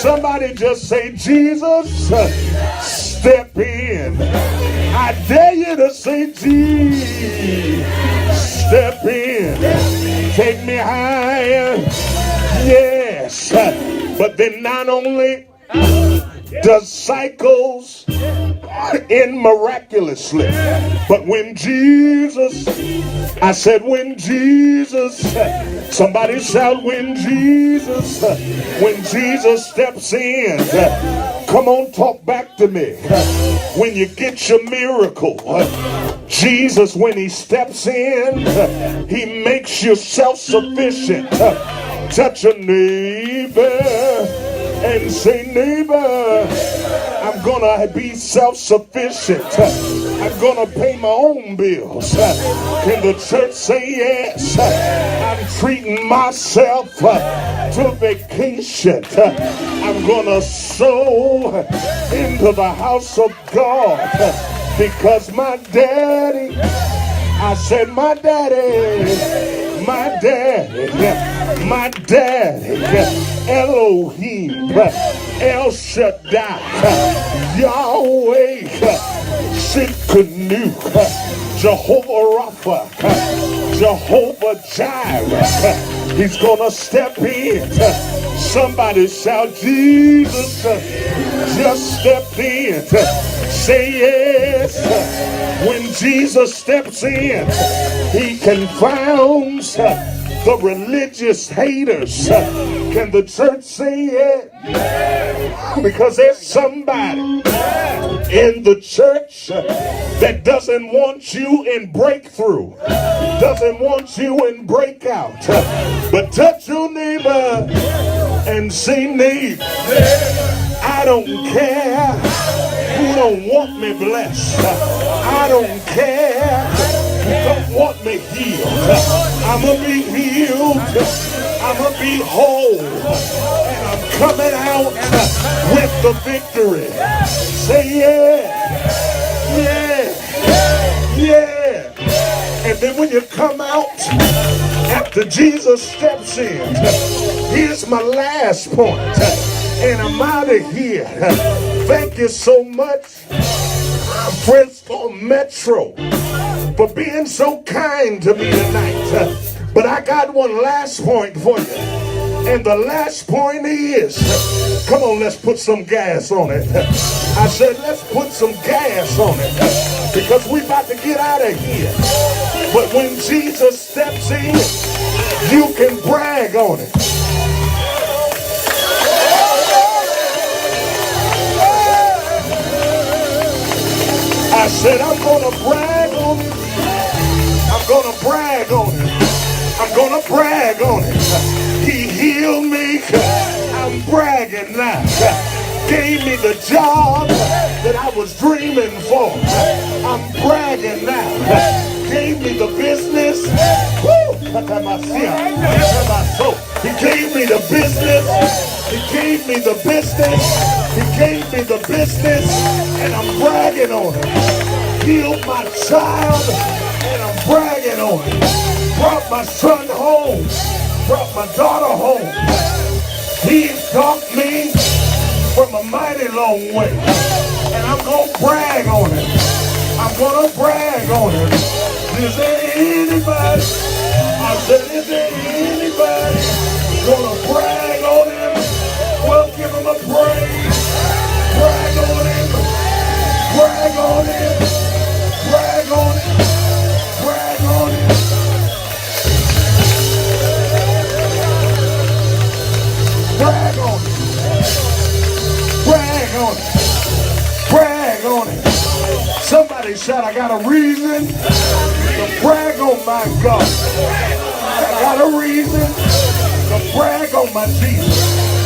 Somebody just say, Jesus, step in. I dare you to say, Jesus, step in. Take me higher. Yes. But then not only does cycles end miraculously, but when Jesus, I said when Jesus, somebody shout when Jesus steps in. Come on, talk back to me. When you get your miracle, Jesus, when he steps in, he makes you self-sufficient. Touch a neighbor and say, neighbor, I'm gonna be self-sufficient. I'm gonna pay my own bills. Can the church say yes? I'm treating myself to vacation. I'm gonna sow into the house of God because my daddy, I said my daddy, Elohim, El Shaddai, Yahweh, Shikanu, Jehovah Rapha, Jehovah Jireh, he's gonna step in. Somebody shout, Jesus just stepped in. Say yes. When Jesus steps in, he confounds the religious haters. Can the church say it? Because there's somebody in the church that doesn't want you in breakthrough, doesn't want you in breakout. But touch your neighbor and say, neighbor, I don't care who don't want me blessed. I don't care who don't want me healed. I'm going to be healed. I'm going to be whole. And I'm coming out with the victory. Say yeah. Yeah. Yeah. And then when you come out after Jesus steps in, here's my last point. And I'm out of here. Thank you so much, Fresno Metro, for being so kind to me tonight. But I got one last point for you. And the last point is, come on, let's put some gas on it. I said, let's put some gas on it. Because we about to get out of here. But when Jesus steps in, you can brag on it. I said, I'm going to brag on it. I'm going to brag on it. I'm going to brag on it. He healed me. I'm bragging now. Gave me the job that I was dreaming for. I'm bragging now. Gave me the business. Woo! He gave me the business. He gave me the business. He gave me the business. And I'm bragging on it. Healed my child. And I'm bragging on it. Brought my son home. Brought my daughter home. He taught me from a mighty long way. And I'm going to brag on it. I'm going to brag on it. Is there anybody? I said, is there anybody going to brag on him? Well, give him a praise. Brag on him. Brag on him. Brag on him. Brag on him. Brag on him. Brag on it. Brag on it. Somebody shout, I got a reason to brag on my God. I got a reason to brag on my Jesus.